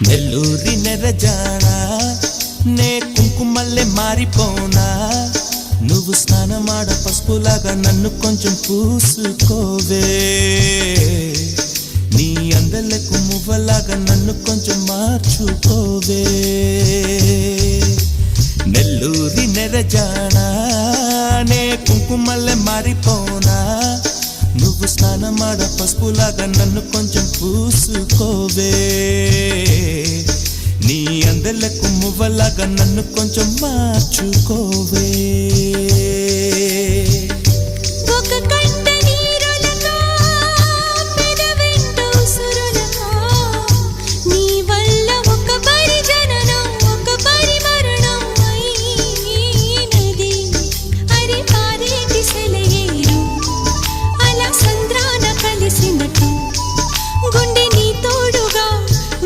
నెల్లూరి నెరజానా నే కుంకుమల్లె మారిపోనా నువ్వు స్నానమాడ పసుపులాగా నన్ను కొంచెం పూసుకోవే నీ అందలకు మువ్వలాగా నన్ను కొంచెం మార్చుకోవే నెల్లూరి నెరజానా నే కుంకుమల్లె మారిపోనా నువ్వు స్నానమాడ పసుపులాగా నన్ను కొంచెం పూసుకోవే నీ అందలకు మువ్వలాగా నన్ను కొంచెం మార్చుకోవే